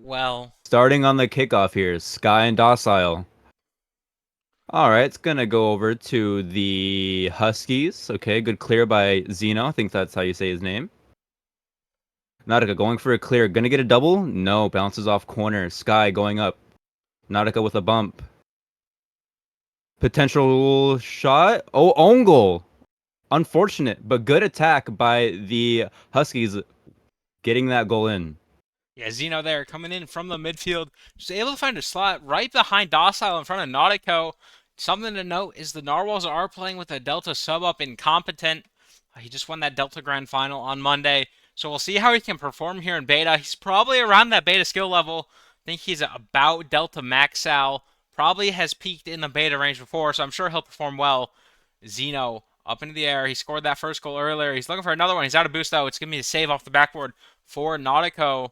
well. Starting on the kickoff here, Sky and Docile. All right, it's gonna go over to the Huskies. Okay, good clear by Zeno. I think that's how you say his name. Nautica going for a clear. Gonna get a double? No, bounces off corner. Sky going up. Nautica with a bump. Potential shot. Oh, own goal. Unfortunate, but good attack by the Huskies getting that goal in. Yeah, Zeno there coming in from the midfield. Just able to find a slot right behind Docile in front of Nautico. Something to note is the Narwhals are playing with a Delta sub up Incompetent. He just won that Delta Grand Final on Monday. So we'll see how he can perform here in beta. He's probably around that beta skill level. I think he's about Delta Max Sal. Probably has peaked in the beta range before, so I'm sure he'll perform well. Zeno up into the air. He scored that first goal earlier. He's looking for another one. He's out of boost, though. It's going to be a save off the backboard for Nautico.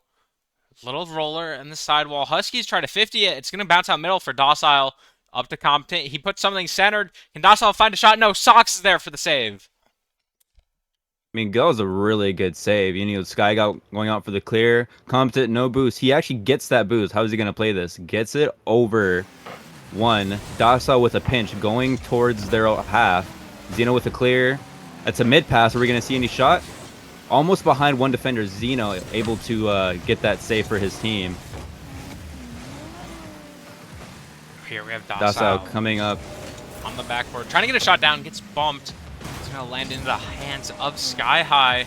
Little roller in the sidewall. Huskies try to 50 it. It's going to bounce out middle for Docile. Up to Competent. He puts something centered. Can Docile find a shot? No, Sox is there for the save. I mean, Go is a really good save. You know, Sky got going out for the clear. Competent, no boost. He actually gets that boost. How is he going to play this? Gets it over one. Docile with a pinch going towards their half. Zeno with a clear. That's a mid pass. Are we going to see any shot? Almost behind one defender. Zeno able to get that save for his team. Here we have Docile Docile coming up. on the backboard. Trying to get a shot down. Gets bumped. It's going to land into the hands of Sky High.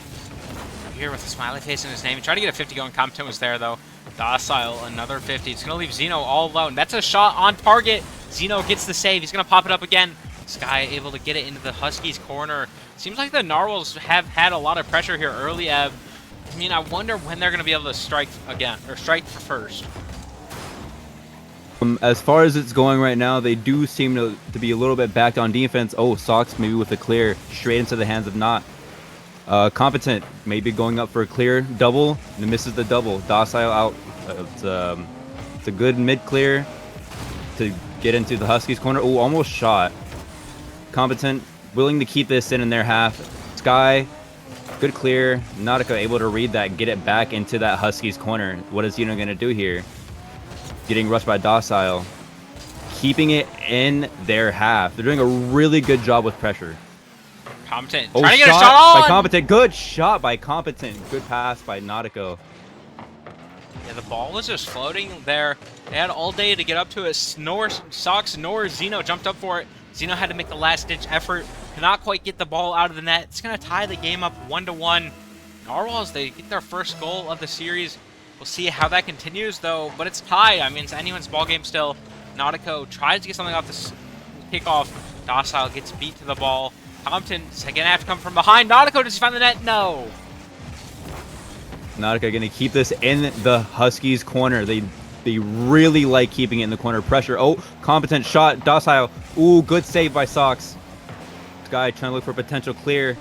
Here with a smiley face in his name. He tried to get a 50 going. Competent was there, though. Docile, another 50. It's going to leave Zeno all alone. That's a shot on target. Zeno gets the save. He's going to pop it up again. Sky able to get it into the Huskies' corner. Seems like the Narwhals have had a lot of pressure here early, Eb. I mean, I wonder when they're going to be able to strike again, or strike for first. As far as it's going right now, they do seem to be a little bit backed on defense. Oh, Sox maybe with a clear straight into the hands of Not. Competent maybe going up for a clear double and misses the double. Docile out. It's a good mid clear to get into the Huskies corner. Oh, almost shot. Competent willing to keep this in their half. Sky, good clear. Nautica able to read that, get it back into that Huskies corner. What is Zeno going to do here? Getting rushed by Docile. Keeping it in their half. They're doing a really good job with pressure. Competent. Oh, Trying to get a shot on! by Competent. Good shot by Competent. Good pass by Nautico. Yeah, the ball was just floating there. They had all day to get up to it. Nor Sox nor Zeno jumped up for it. Zeno had to make the last-ditch effort. Could not quite get the ball out of the net. It's going to tie the game up 1-1. Narwhals, they get their first goal of the series. We'll see how that continues, though. But it's tied. I mean, it's anyone's ball game still. Nautico tries to get something off the kickoff. Docile gets beat to the ball. Compton's going to have to come from behind. Nautico, does he find the net? No. Nautica going to keep this in the Huskies corner. They really like keeping it in the corner. Pressure. Oh, Competent shot. Docile. Ooh, good save by Sox. Sky trying to look for potential clear.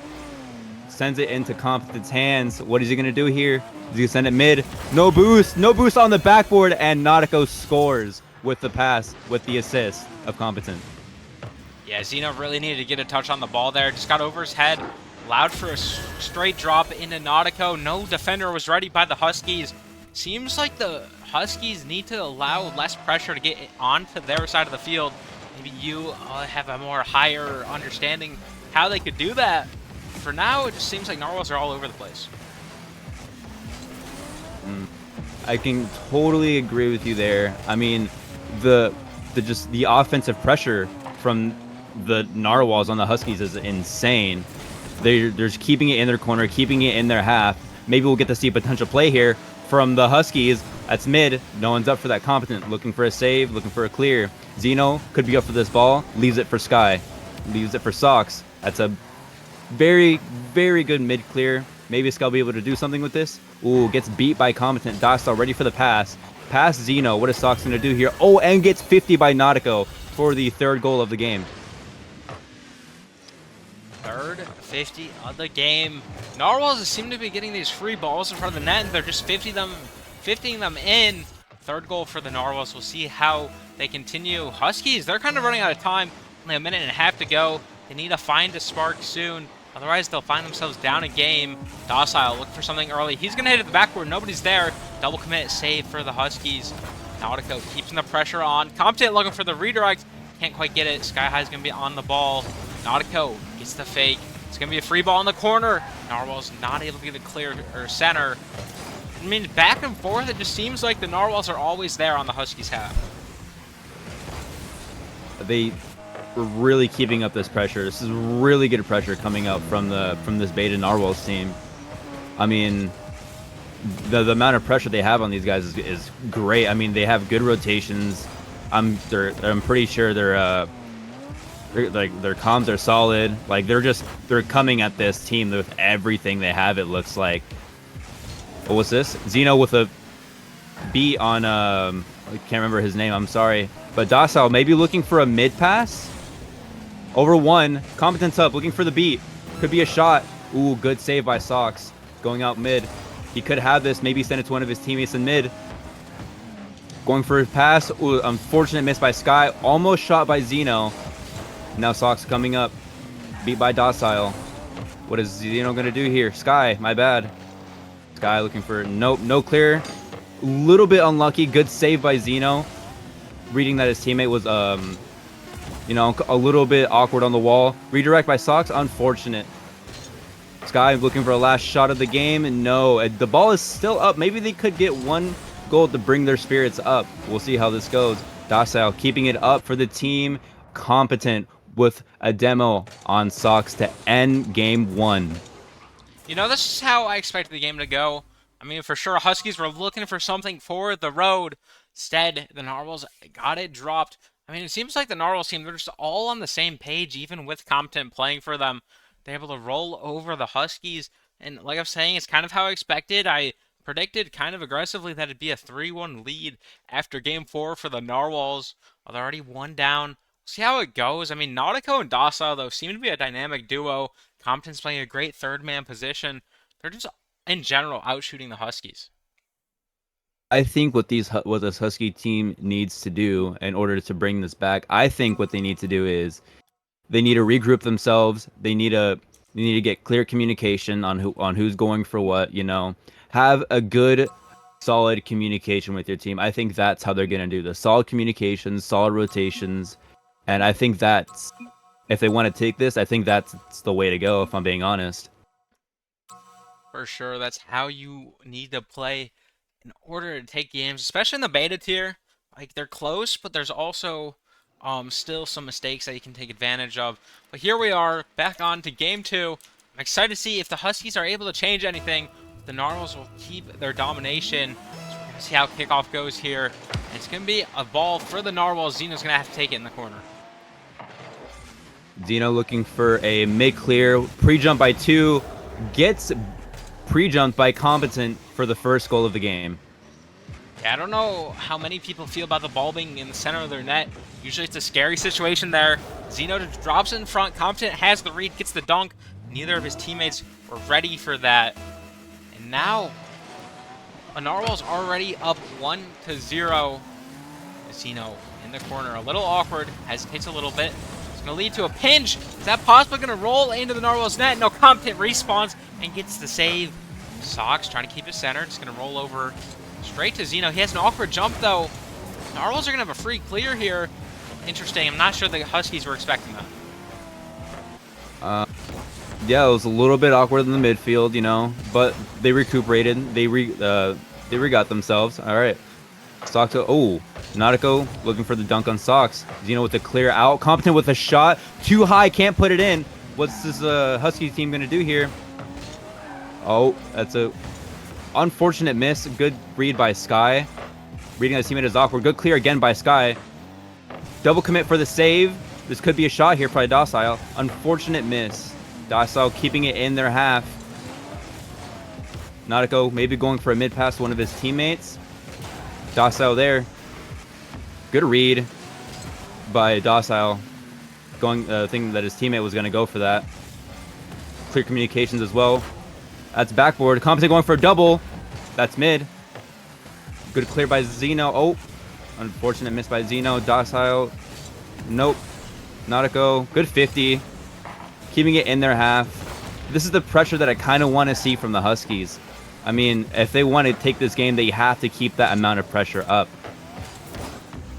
Sends it into Competent's hands. What is he going to do here? Is he going to send it mid? No boost. No boost on the backboard. And Nautico scores with the pass, with the assist of Competent. Yeah, Zeno really needed to get a touch on the ball there. Just got over his head. Allowed for a straight drop into Nautico. No defender was ready by the Huskies. Seems like the Huskies need to allow less pressure to get onto their side of the field. Maybe you have a more higher understanding how they could do that. For now, it just seems like Narwhals are all over the place. I can totally agree with you there. I mean, the offensive pressure from the Narwhals on the Huskies is insane. They're just keeping it in their corner, keeping it in their half. Maybe we'll get to see a potential play here from the Huskies. That's mid. No one's up for that. Competent. Looking for a save, looking for a clear. Zeno could be up for this ball. Leaves it for Sky. Leaves it for Sox. That's a very, very good mid clear. Maybe Sky will be able to do something with this. Ooh, gets beat by Competent. Docile ready for the pass. Pass Zeno. What is Sox going to do here? Oh, and gets 50 by Nautico for the third goal of the game. Third 50 of the game. Narwhals seem to be getting these free balls in front of the net, and they're just 50ing them in. Third goal for the Narwhals. We'll see how they continue. Huskies, they're kind of running out of time. Only a minute and a half to go. They need to find a spark soon. Otherwise, they'll find themselves down a game. Docile, look for something early. He's going to hit at the backboard. Nobody's there. Double commit save for the Huskies. Nautico keeping the pressure on. Competent looking for the redirect. Can't quite get it. Sky High's going to be on the ball. Nautico gets the fake. It's going to be a free ball in the corner. Narwhal's not able to get a clear or center. I mean, back and forth, it just seems like the Narwhals are always there on the Huskies half. They were really keeping up this pressure. This is really good pressure coming up from this Beta Narwhals team. I mean, the amount of pressure they have on these guys is great. I mean, they have good rotations. I'm pretty sure their comms are solid. Like they're coming at this team with everything they have. It looks like. What was this? Zeno with a beat on I can't remember his name. I'm sorry, but Docile maybe looking for a mid pass. Over one, Competence up, looking for the beat. Could be a shot. Ooh, good save by Sox. Going out mid. He could have this, maybe send it to one of his teammates in mid. Going for his pass. Ooh, unfortunate miss by Sky. Almost shot by Zeno. Now Sox coming up. Beat by Docile. What is Zeno going to do here? Sky, my bad. Sky looking for, nope, no clear. Little bit unlucky. Good save by Zeno. Reading that his teammate was, you know, a little bit awkward on the wall. Redirect by Sox. Unfortunate. Sky looking for a last shot of the game. And no, the ball is still up. Maybe they could get one goal to bring their spirits up. We'll see how this goes. Docile keeping it up for the team. Competent with a demo on Sox to end game one. You know, this is how I expected the game to go. I mean, for sure, Huskies were looking for something for the road. Instead, the Narwhals got it dropped. I mean, it seems like the Narwhals team, they're just all on the same page, even with Competent playing for them. They're able to roll over the Huskies. And like I was saying, it's kind of how I expected. I predicted kind of aggressively that it'd be a 3-1 lead after game 4 for the Narwhals. Well, they're already one down. See how it goes. I mean, Nautico and Docile, though, seem to be a dynamic duo. Competent's playing a great third-man position. They're just, in general, outshooting the Huskies. I think what this Husky team needs to do in order to bring this back, I think what they need to do is they need to regroup themselves. They need to get clear communication on who's going for what. You know, have a good, solid communication with your team. I think that's how they're gonna do this. Solid communications, solid rotations, and I think that's if they want to take this, I think that's the way to go. If I'm being honest. For sure, that's how you need to play in order to take games, especially in the beta tier. Like, they're close, but there's also still some mistakes that you can take advantage of. But here we are, back on to game 2. I'm excited to see if the Huskies are able to change anything. The Narwhals will keep their domination. So we're going to see how kickoff goes here. And it's going to be a ball for the Narwhals. Zeno's going to have to take it in the corner. Zeno looking for a mid-clear. Pre-jump by 2. Gets pre-jumped by Competent for the first goal of the game. Yeah, I don't know how many people feel about the ball being in the center of their net. Usually it's a scary situation there. Zeno just drops it in front. Competent has the read, gets the dunk. Neither of his teammates were ready for that. And now, a Narwhal's already up 1-0. Zeno in the corner, a little awkward, hesitates a little bit. It's going to lead to a pinch. Is that possibly going to roll into the Narwhal's net? No, Competent respawns and gets the save. Sox trying to keep it centered. It's going to roll over straight to Zeno. He has an awkward jump, though. Narwhals are going to have a free clear here. Interesting. I'm not sure the Huskies were expecting that. Yeah, it was a little bit awkward in the midfield, you know, but they recuperated. They regot themselves. All right. Sox. Oh, Nautico looking for the dunk on Sox. Zeno with the clear out. Competent with a shot. Too high. Can't put it in. What's this Husky team going to do here? Oh, that's a unfortunate miss. Good read by Sky. Reading his teammate is awkward. Good clear again by Sky. Double commit for the save. This could be a shot here by Docile. Unfortunate miss. Docile keeping it in their half. Nautico maybe going for a mid pass to one of his teammates. Docile there. Good read by Docile. Going thinking that his teammate was going to go for that. Clear communications as well. That's backboard. Competent going for a double. That's mid. Good clear by Zeno. Oh, unfortunate miss by Zeno. Docile. Nope. Nautico. Good 50. Keeping it in their half. This is the pressure that I kind of want to see from the Huskies. I mean, if they want to take this game, they have to keep that amount of pressure up.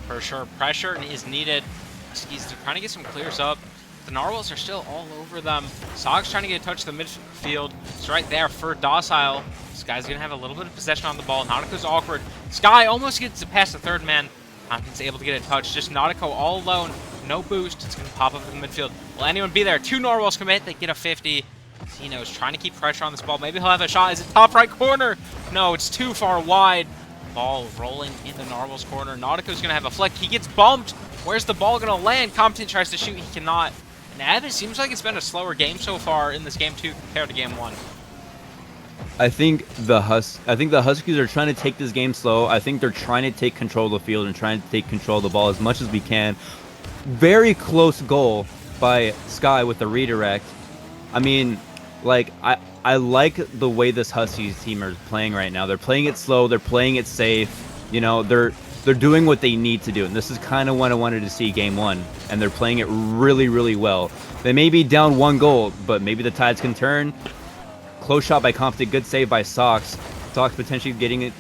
For sure, pressure is needed. Huskies are trying to get some clears up. The Narwhals are still all over them. Sog's trying to get a touch to the midfield. It's right there for Docile. This guy's going to have a little bit of possession on the ball. Nautico's awkward. Sky almost gets it past the third man. Tompkins able to get a touch. Just Nautico all alone. No boost. It's going to pop up in the midfield. Will anyone be there? Two Narwhals commit. They get a 50. Zeno's trying to keep pressure on this ball. Maybe he'll have a shot. Is it top right corner? No, it's too far wide. Ball rolling in the Narwhals corner. Nautico's going to have a flick. He gets bumped. Where's the ball going to land? Compton tries to shoot. He cannot. And it seems like it's been a slower game so far in this game 2 compared to game 1. I think the Huskies are trying to take this game slow. I think they're trying to take control of the field and trying to take control of the ball as much as we can. Very close goal by Sky with the redirect. I mean, like I like the way this Huskies team is playing right now. They're playing it slow. They're playing it safe. You know, they're doing what they need to do. And this is kind of what I wanted to see game 1. And they're playing it really, really well. They may be down 1 goal, but maybe the tides can turn. Close shot by Compton. Good save by Sox. Sox potentially getting it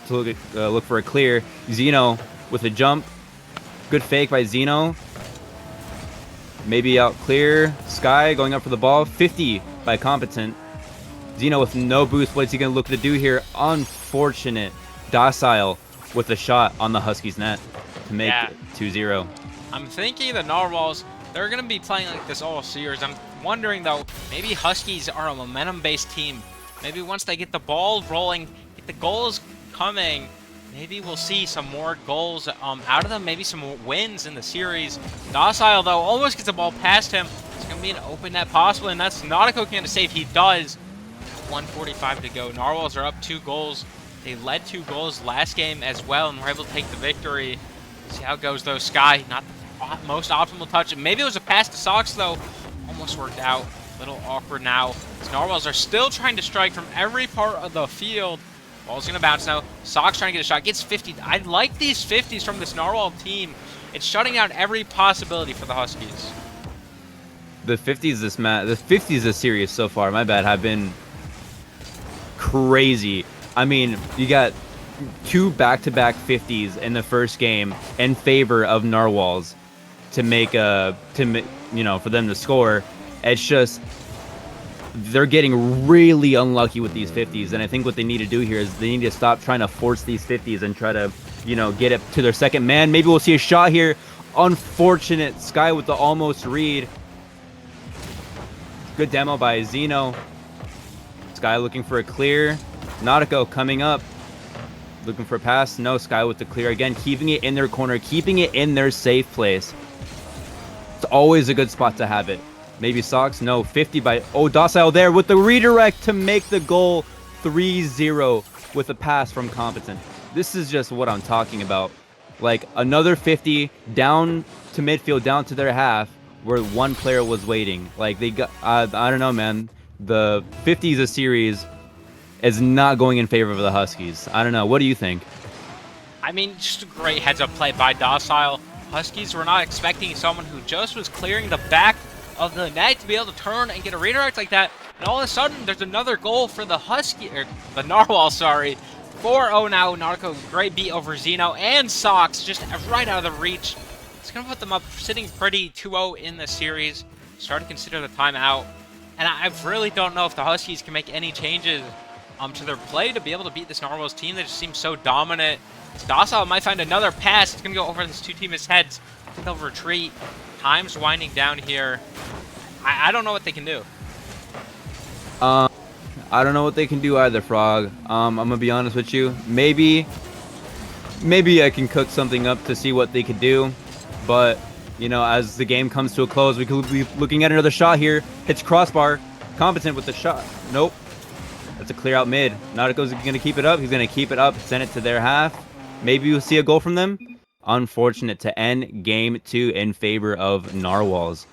to look for a clear. Zeno with a jump. Good fake by Zeno. Maybe out clear. Sky going up for the ball. 50 by Competent. Zeno with no boost. What is he going to look to do here? Unfortunate. Docile with a shot on the Huskies net to make it 2-0. I'm thinking the Narwhals, they're going to be playing like this all series. I'm wondering, though, maybe Huskies are a momentum-based team. Maybe once they get the ball rolling, get the goals coming, maybe we'll see some more goals out of them, maybe some more wins in the series. Docile, though, almost gets the ball past him. It's going to be an open net possible, and that's Nautico can save. He does. 1:45 to go. Narwhals are up 2 goals. They led 2 goals last game as well, and were able to take the victory. See how it goes, though. Sky, not the most optimal touch. Maybe it was a pass to Sox, though. Almost worked out. A little awkward now. These Narwhals are still trying to strike from every part of the field. Ball's going to bounce now. Sox trying to get a shot. Gets 50. I like these 50s from this Narwhal team. It's shutting out every possibility for the Huskies. The 50s this series so far, my bad, have been crazy. I mean, you got 2 back-to-back 50s in the first game in favor of Narwhals for them to score. It's just they're getting really unlucky with these 50s, and I think what they need to do here is they need to stop trying to force these 50s and try to, get it to their second man. Maybe we'll see a shot here. Unfortunate. Sky with the almost read. Good demo by Zeno. Sky looking for a clear. Nautico coming up. Looking for a pass. No, Sky with the clear again. Keeping it in their corner. Keeping it in their safe place. It's always a good spot to have it. Maybe Sox. No, 50 by... Oh, Docile there with the redirect to make the goal 3-0 with a pass from Competent. This is just what I'm talking about. Like, another 50 down to midfield, down to their half, where 1 player was waiting. Like, they got... I don't know, man. The 50s a series is not going in favor of the Huskies. I don't know. What do you think? I mean, just a great heads-up play by Docile. Huskies were not expecting someone who just was clearing the back of the net to be able to turn and get a redirect like that. And all of a sudden, there's another goal for the the Narwhal, sorry. 4-0 now. Nautico, great beat over Zeno and Sox, just right out of the reach. It's going to put them up sitting pretty 2-0 in the series. Start to consider the timeout. And I really don't know if the Huskies can make any changes to their play to be able to beat this Narwhals team. They just seem so dominant. Docile might find another pass. It's going to go over these 2 teammates' heads. I think they'll retreat. Time's winding down here. I don't know what they can do. I don't know what they can do either, Frog. I'm going to be honest with you. Maybe I can cook something up to see what they could do. But, as the game comes to a close, we could be looking at another shot here. Hits crossbar. Competent with the shot. Nope. That's a clear out mid. Nautico's going to keep it up. He's going to keep it up, send it to their half. Maybe we'll see a goal from them. Unfortunate to end game 2 in favor of Narwhals.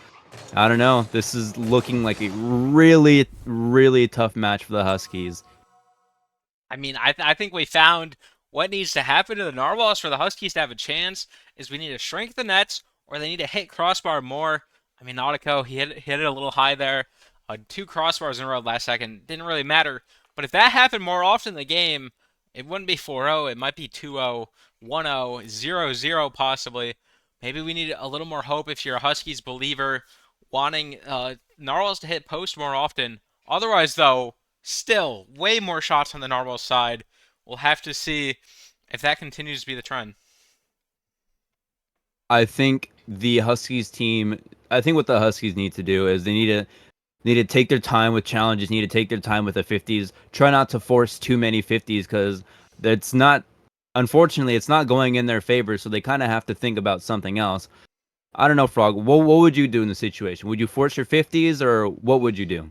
I don't know. This is looking like a really, really tough match for the Huskies. I mean, I think we found what needs to happen to the Narwhals for the Huskies to have a chance is we need to shrink the nets or they need to hit crossbar more. I mean, Nautico, he hit it a little high there. 2 crossbars in a row last second. Didn't really matter. But if that happened more often in the game, it wouldn't be 4-0. It might be 2-0, 1-0, 0-0 possibly. Maybe we need a little more hope if you're a Huskies believer, wanting Narwhals to hit post more often. Otherwise, though, still way more shots on the Narwhals side. We'll have to see if that continues to be the trend. I think the Huskies team. I think what the Huskies need to do is they need to take their time with challenges. Need to take their time with the 50s. Try not to force too many 50s because it's not. Unfortunately, it's not going in their favor. So they kind of have to think about something else. I don't know, Frog. What would you do in the situation? Would you force your 50s or what would you do?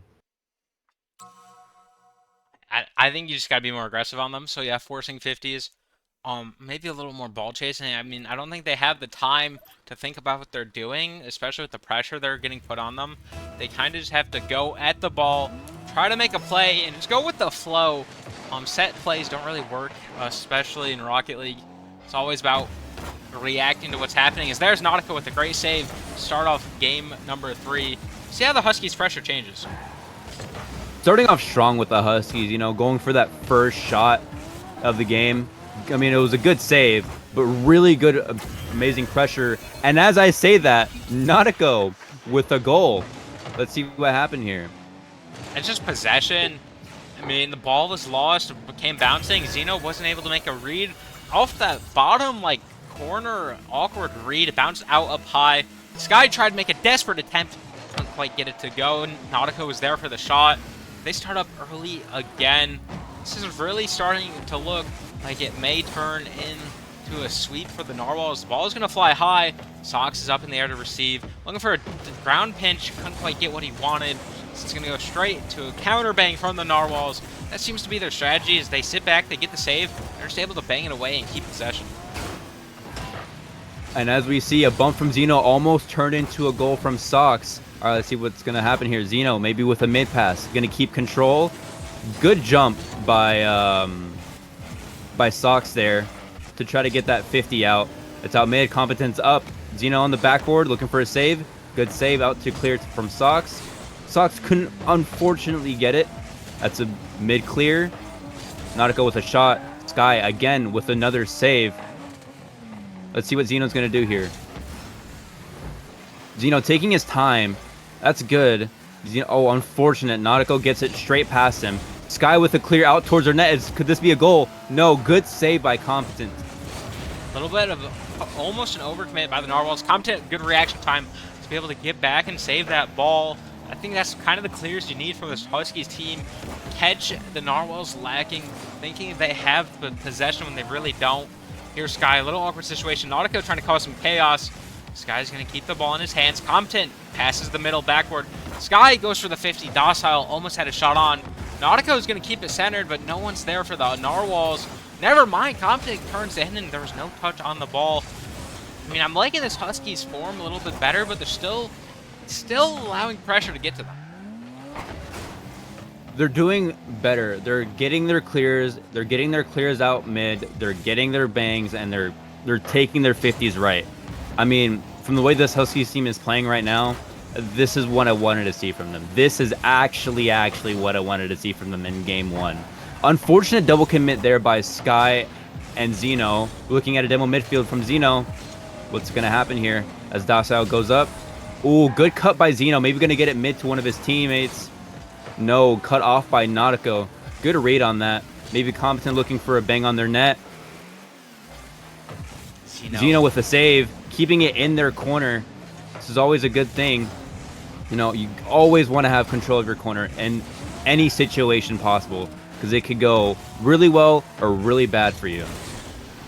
I think you just got to be more aggressive on them. So yeah, forcing 50s. Maybe a little more ball chasing. I mean, I don't think they have the time to think about what they're doing, especially with the pressure they're getting put on them. They kind of just have to go at the ball, try to make a play, and just go with the flow. Set plays don't really work, especially in Rocket League. It's always about reacting to what's happening. As there's Nautica with a great save, start off game number 3. See how the Huskies' pressure changes. Starting off strong with the Huskies, going for that first shot of the game. I mean, it was a good save, but really good, amazing pressure. And as I say that, Nautico with a goal. Let's see what happened here. It's just possession. I mean, the ball was lost, became bouncing. Zeno wasn't able to make a read. Off that bottom, corner, awkward read. It bounced out up high. Sky tried to make a desperate attempt. Couldn't quite get it to go. Nautico was there for the shot. They start up early again. This is really starting to look like it may turn into a sweep for the Narwhals. The ball is going to fly high. Sox is up in the air to receive. Looking for a ground pinch. Couldn't quite get what he wanted. So it's going to go straight to a counter bang from the Narwhals. That seems to be their strategy as they sit back, they get the save, they're just able to bang it away and keep possession. And as we see, a bump from Zeno almost turned into a goal from Sox. All right, let's see what's going to happen here. Zeno, maybe with a mid pass, going to keep control. Good jump by Sox there to try to get that 50 out. It's out mid, competence up. Zeno on the backboard looking for a save. Good save out to clear from Sox. Sox couldn't unfortunately get it. That's a mid clear. Nautico with a shot. Sky again with another save. Let's see what Zeno's going to do here. Zeno taking his time. That's good. Zeno, oh, unfortunate. Nautico gets it straight past him. Sky with a clear out towards their net. Could this be a goal? No. Good save by Competent. A little bit of almost an overcommit by the Narwhals. Competent, good reaction time to be able to get back and save that ball. I think that's kind of the clears you need from this Huskies team. Catch the Narwhals lacking, thinking they have the possession when they really don't. Here's Sky, a little awkward situation. Nautico trying to cause some chaos. Sky's going to keep the ball in his hands. Competent passes the middle backward. Sky goes for the 50. Docile almost had a shot on. Nautico is going to keep it centered, but no one's there for the Narwhals. Never mind, Competent turns in, and there was no touch on the ball. I mean, I'm liking this Huskies form a little bit better, but they're still allowing pressure to get to them. They're doing better. They're getting their clears. They're getting their clears out mid. They're getting their bangs, and they're taking their 50s right. I mean, from the way this Huskies team is playing right now, this is what I wanted to see from them. This is actually what I wanted to see from them in Game 1. Unfortunate double commit there by Sky and Zeno. Looking at a demo midfield from Zeno. What's going to happen here as Docile goes up? Ooh, good cut by Zeno. Maybe going to get it mid to one of his teammates. No, cut off by Nautico. Good read on that. Maybe Competent looking for a bang on their net. Zeno with a save, keeping it in their corner. This is always a good thing. You know, you always want to have control of your corner in any situation possible because it could go really well or really bad for you.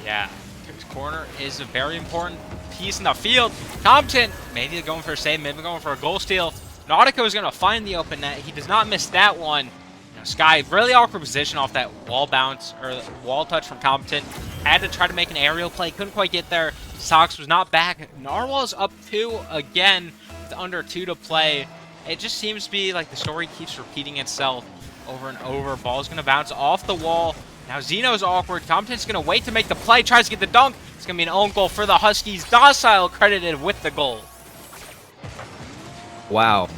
Yeah, his corner is a very important piece in the field. Competent, maybe going for a save, maybe going for a goal steal. Nautico is going to find the open net. He does not miss that one. You know, Sky, really awkward position off that wall bounce or wall touch from Competent. Had to try to make an aerial play. Couldn't quite get there. Sox was not back. Narwhal's up 2 again with under 2 to play. It just seems to be like the story keeps repeating itself over and over. Ball's going to bounce off the wall. Now Zeno's awkward. Competent's going to wait to make the play. Tries to get the dunk. It's going to be an own goal for the Huskies. Docile credited with the goal. Wow.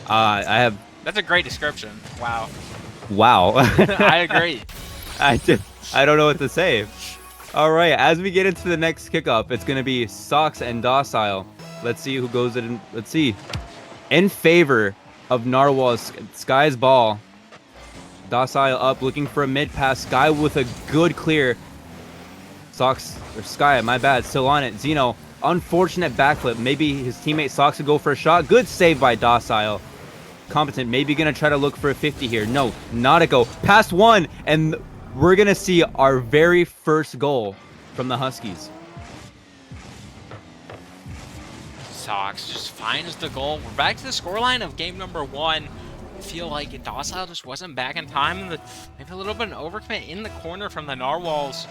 I have That's a great description. Wow. Wow. I agree. I, just, I don't know what to say. All right, as we get into the next kickoff, it's going to be Sox and Docile. Let's see who goes in. Let's see. In favor of Narwhals, Sky's ball. Docile up, looking for a mid pass. Sky with a good clear. Sox, or Sky, my bad, still on it. Zeno, unfortunate backflip. Maybe his teammate Sox would go for a shot. Good save by Docile. Competent, maybe going to try to look for a 50 here. No, not a go. Past one, and we're going to see our very first goal from the Huskies. Sox just finds the goal. We're back to the scoreline of game number 1. I feel like Docile just wasn't back in time. Maybe a little bit of an overcommit in the corner from the Narwhals.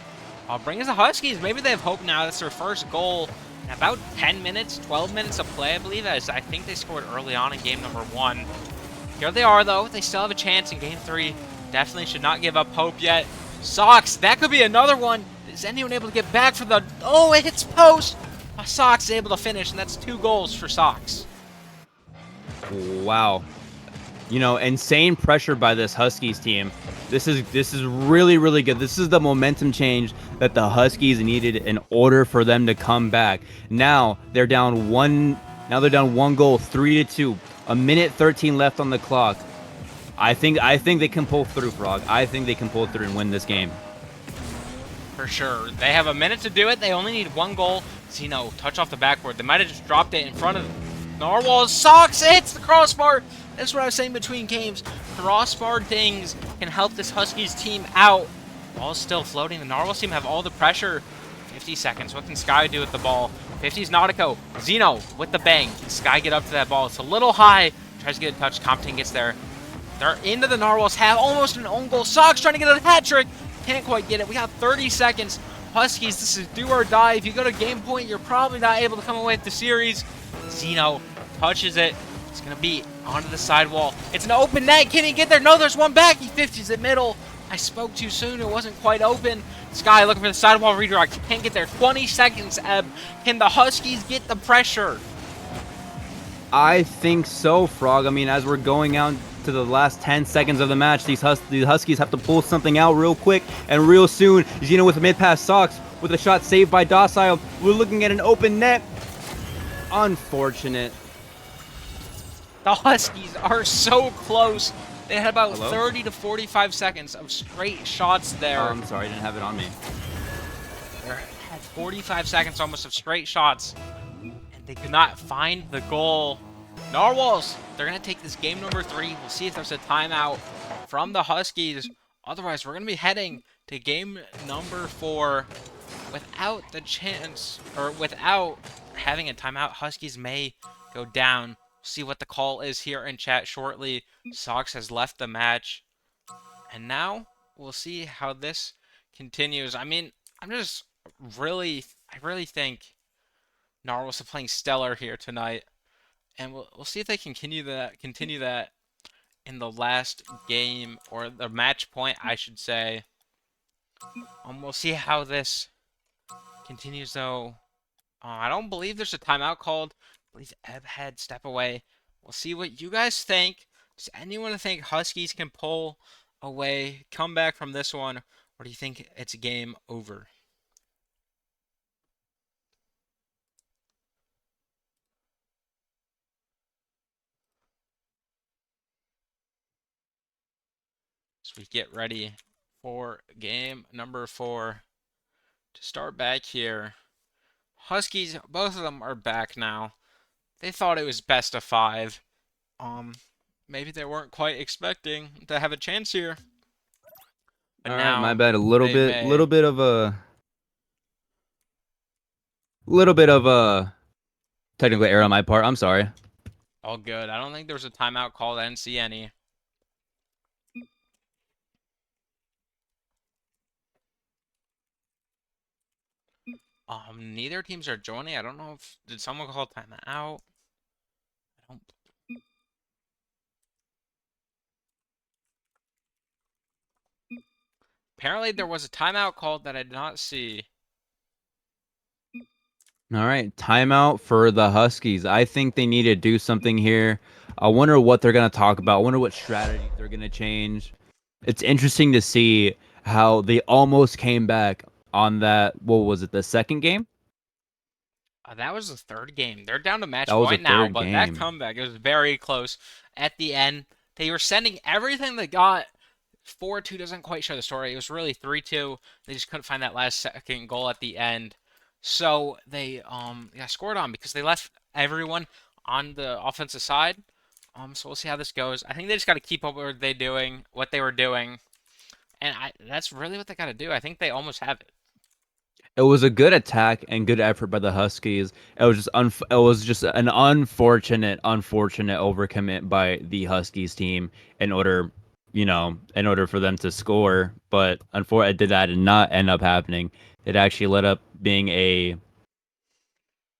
Brings the Huskies. Maybe they have hope now. That's their first goal in about 10 minutes, 12 minutes of play, I believe, as I think they scored early on in game number 1. Here they are, though. They still have a chance in game 3. Definitely should not give up hope yet. Sox, that could be another one. Is anyone able to get back for the... Oh, it hits post! Sox is able to finish, and that's 2 goals for Sox. Wow. You know, insane pressure by this Huskies team. This is really, really good. This is the momentum change that the Huskies needed in order for them to come back. Now they're down one goal, 3-2. A minute 13 left on the clock. I think they can pull through, Frog. I think they can pull through and win this game. For sure. They have a minute to do it. They only need 1 goal. Zeno, touch off the backboard. They might have just dropped it in front of Narwhals. Sox hits the crossbar. That's what I was saying between games. Crossbar dings can help this Huskies team out. Ball's still floating. The Narwhals team have all the pressure. 50 seconds. What can Sky do with the ball? 50's Nautico. Zeno with the bang. Can Sky get up to that ball? It's a little high. Tries to get a touch. Compton gets there. They're into the Narwhals. Have almost an own goal. Sox trying to get a hat trick. Can't quite get it. We got 30 seconds. Huskies, this is do or die. If you go to game point, you're probably not able to come away with the series. Zeno touches it. It's going to be onto the sidewall. It's an open net. Can he get there? No, there's one back. He 50s it middle. I spoke too soon. It wasn't quite open. Sky looking for the sidewall redirect. Can't get there. 20 seconds, Ebb. Can the Huskies get the pressure? I think so, Frog. I mean, as we're going out to the last 10 seconds of the match, these Huskies have to pull something out real quick and real soon. Zeno with a mid-pass. Sox with a shot saved by Docile. We're looking at an open net. Unfortunate. The Huskies are so close. They had about Hello? 30 to 45 seconds of straight shots there. Oh, I'm sorry, I didn't have it on me. They had 45 seconds almost of straight shots, and they could not find the goal. Narwhals, they're going to take this game number 3. We'll see if there's a timeout from the Huskies. Otherwise, we're going to be heading to game number 4 without the chance, or without having a timeout. Huskies may go down. See what the call is here in chat shortly. Sox has left the match. And now we'll see how this continues. I mean, I really think Narwhals are playing stellar here tonight. And we'll see if they continue that in the last game, or the match point, I should say. We'll see how this continues though. I don't believe there's a timeout called. I believe Ebb had step away. We'll see what you guys think. Does anyone think Huskies can pull away, come back from this one, or do you think it's game over? So we get ready for game number 4 to start back here. Huskies, both of them are back now. They thought it was best of 5. Maybe they weren't quite expecting to have a chance here. But All right, now my bad. they may. Little bit of a technical error on my part. I'm sorry. All good. I don't think there was a timeout called. I didn't see any. Neither teams are joining. I don't know if did someone call timeout. I don't. Apparently, there was a timeout called that I did not see. All right, timeout for the Huskies. I think they need to do something here. I wonder what they're gonna talk about. I wonder what strategies they're gonna change. It's interesting to see how they almost came back on that. What was it? The second game? That was the third game. They're down to That match was a point now, third but that game. comeback, it was very close at the end. They were sending everything they got. 4-2 doesn't quite show the story. It was really 3-2. They just couldn't find that last second goal at the end. So they got scored on because they left everyone on the offensive side. So we'll see how this goes. I think they just got to keep up what they were doing, and that's really what they got to do. I think they almost have it. It was a good attack and good effort by the Huskies. It was just an unfortunate overcommit by the Huskies team in order, in order for them to score. But unfortunately, that did not end up happening. It actually led up being a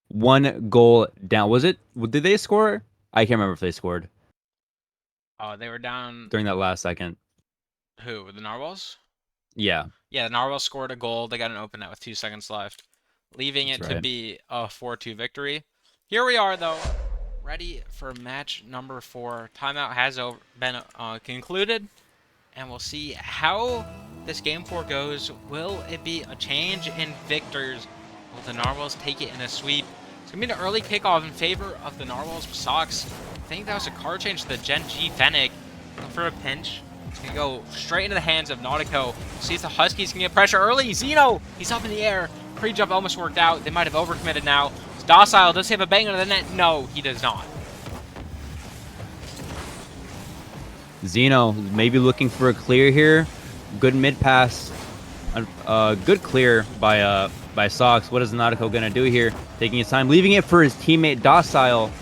one goal down. Was it? Did they score? I can't remember if they scored Oh, they were down. during that last second. Who? The Narwhals? Yeah, Yeah, the Narwhals scored a goal. They got an open net with 2 seconds left, leaving that's it to right. be a 4-2 victory. Here we are, though, ready for match number 4. Timeout has been concluded, and we'll see how this game 4 goes. Will it be a change in victors? Will the Narwhals take it in a sweep? It's going to be an early kickoff in favor of the Narwhals. Sox, I think that was a card change to the Gen G Fennec. Looking for a pinch. It's going to go straight into the hands of Nautico. See if the Huskies can get pressure early. Zeno, he's up in the air. Pre-jump almost worked out. They might have overcommitted now. Docile, does he have a bang under the net? No, he does not. Zeno maybe looking for a clear here. Good mid pass. Good clear by Sox. What is Nautico gonna do here? Taking his time, leaving it for his teammate Docile.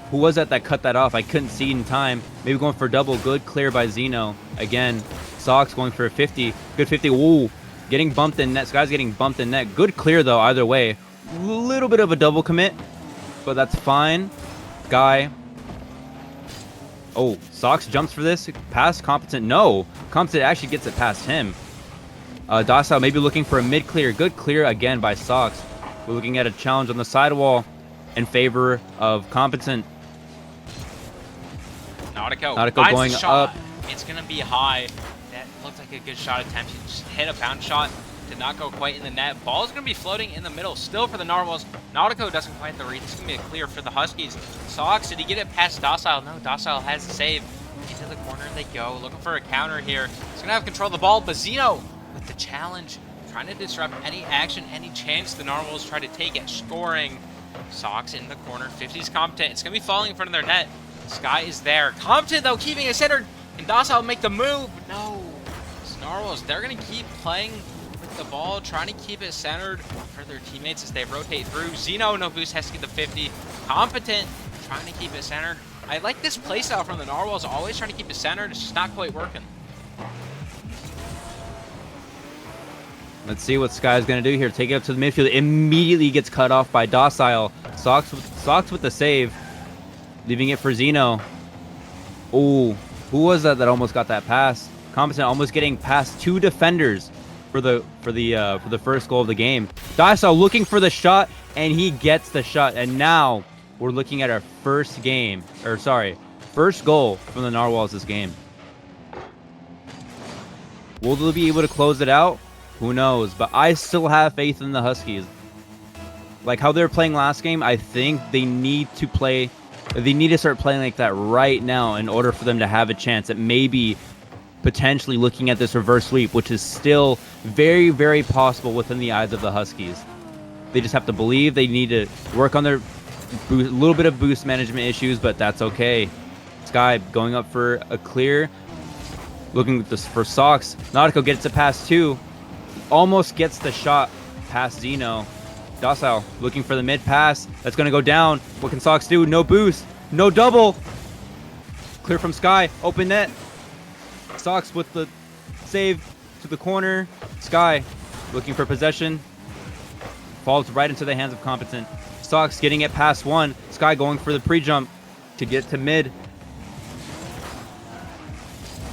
Who was that cut that off? I couldn't see in time. Maybe going for a double. Good clear by Zeno. Again, Sox going for a 50. Good 50. Ooh, getting bumped in net. This guy's getting bumped in net. Good clear though. Either way, little bit of a double commit, but that's fine. Guy. Oh, Sox jumps for this. Pass Competent. No, Competent actually gets it past him. Docile maybe looking for a mid clear. Good clear again by Sox. We're looking at a challenge on the sidewall in favor of Competent. Nautico Nautico going up. It's going to be high. That looked like a good shot attempt. He just hit a bounce shot. Did not go quite in the net. Ball's going to be floating in the middle still for the Narwhals. Nautico doesn't quite the read. This is going to be a clear for the Huskies. Sox, did he get it past Docile? No, Docile has the save. Into the corner they go. Looking for a counter here. He's going to have control of the ball. Bazino with the challenge. Trying to disrupt any action, any chance the Narwhals try to take at scoring. Sox in the corner. 50's Competent. It's going to be falling in front of their net. Sky is there. Competent, though, keeping it centered. And Docile make the move. No. Narwhals, they're going to keep playing with the ball, trying to keep it centered for their teammates as they rotate through. Zeno, no boost, has to get the 50. Competent, trying to keep it centered. I like this playstyle from the Narwhals, always trying to keep it centered. It's just not quite working. Let's see what Sky's going to do here. Take it up to the midfield. Immediately gets cut off by Docile. Sox with the save. Leaving it for Zeno. Oh, who was that almost got that pass? Competent almost getting past 2 defenders for the first goal of the game. Docile looking for the shot, and he gets the shot. And now we're looking at our first goal from the Narwhals this game. Will they be able to close it out? Who knows? But I still have faith in the Huskies. Like how they were playing last game, I think they need to start playing like that right now in order for them to have a chance at maybe potentially looking at this reverse sweep, which is still very, very possible within the eyes of the Huskies. They just have to believe. They need to work on their little bit of boost management issues, but that's okay. Sky going up for a clear. Looking for Sox. Nautico gets a pass too. Almost gets the shot past Zeno. Docile looking for the mid pass. That's going to go down. What can Sox do? No boost. No double. Clear from Sky. Open net. Sox with the save to the corner. Sky looking for possession. Falls right into the hands of Competent. Sox getting it past 1. Sky going for the pre-jump to get to mid.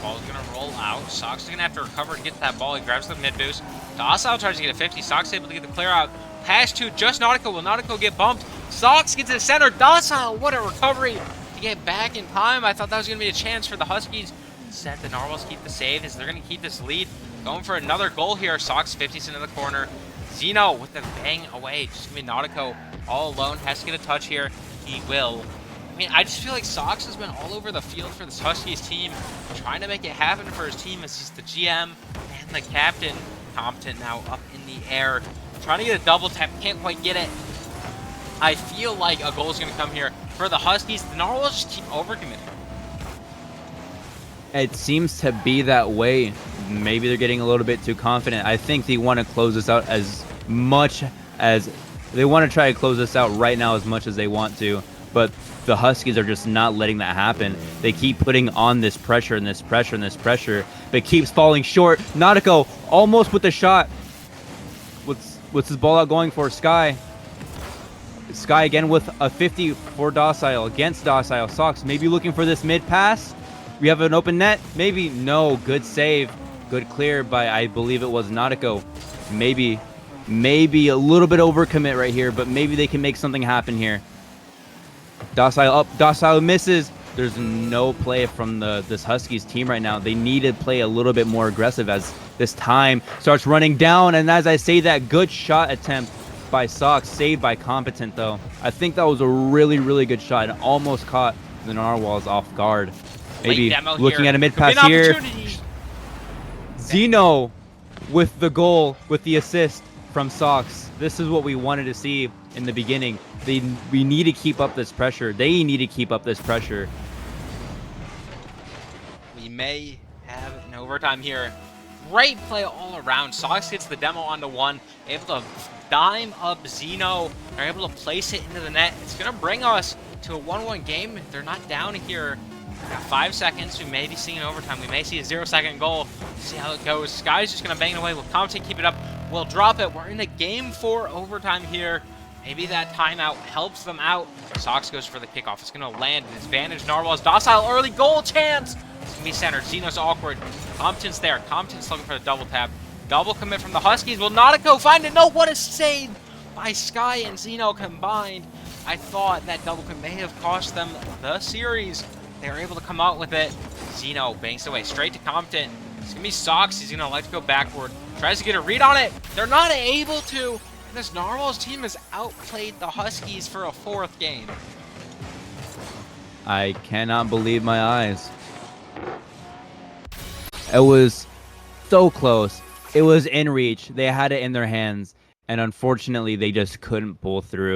Ball's going to roll out. Sox is going to have to recover to get to that ball. He grabs the mid boost. Docile tries to get a 50. Sox able to get the clear out. Pass to just Nautico. Will Nautico get bumped? Sox gets it center. Docile, what a recovery. to get back in time. I thought that was going to be a chance for the Huskies. Instead, the Narwhals keep the save as they're going to keep this lead. Going for another goal here. Sox 50s into the corner. Zeno with the bang away. Just going to be Nautico all alone. Has to get a touch here. He will. I mean, I just feel like Sox has been all over the field for this Huskies team, trying to make it happen for his team as he's the GM and the captain. Competent now up in the air. Trying to get a double tap. Can't quite get it. I feel like a goal is going to come here for the Huskies. The Narwhals just keep overcommitting. It seems to be that way. Maybe they're getting a little bit too confident. I think they want to close this out as much as they want to try to close this out right now as much as they want to. But the Huskies are just not letting that happen. They keep putting on this pressure and this pressure and this pressure, but keeps falling short. Nautico almost with the shot. What's his ball out going for? Sky. Sky again with a 50 for Docile against Docile. Sox maybe looking for this mid pass. We have an open net. Maybe. No. Good save. Good clear by, I believe it was Nautico. Maybe a little bit overcommit right here, but maybe they can make something happen here. Docile up. Docile misses. There's no play from this Huskies team right now. They need to play a little bit more aggressive as this time starts running down. And as I say that, good shot attempt by Sox, saved by Competent though. I think that was a really, really good shot and almost caught the Narwhals off guard. Maybe looking at a mid pass here. Zeno with the goal, with the assist from Sox. This is what we wanted to see in the beginning. We need to keep up this pressure. They need to keep up this pressure. We may have an overtime here. Great play all around. Sox gets the demo onto one, able to dime up Zeno. They're able to place it into the net. It's going to bring us to a 1-1 game. They're not down here. We've got 5 seconds. We may be seeing an overtime. We may see a 0-second goal. See how it goes. Sky's just going to bang it away. Will Compton keep it up? We'll drop it. We're in a game 4 overtime here. Maybe that timeout helps them out. Sox goes for the kickoff. It's going to land. Advantage Narwhals. Docile early goal chance. It's going to be centered. Zeno's awkward. Compton's there. Compton's looking for the double tap. Double commit from the Huskies. Will Nautico find it? No, what a save by Sky and Zeno combined. I thought that double commit may have cost them the series. They were able to come out with it. Zeno banks away straight to Compton. It's going to be Sox. He's going to like to go backward. Tries to get a read on it. They're not able to. And this Narwhals team has outplayed the Huskies for a 4th game. I cannot believe my eyes. It was so close. It was in reach. They had it in their hands. And unfortunately, they just couldn't pull through.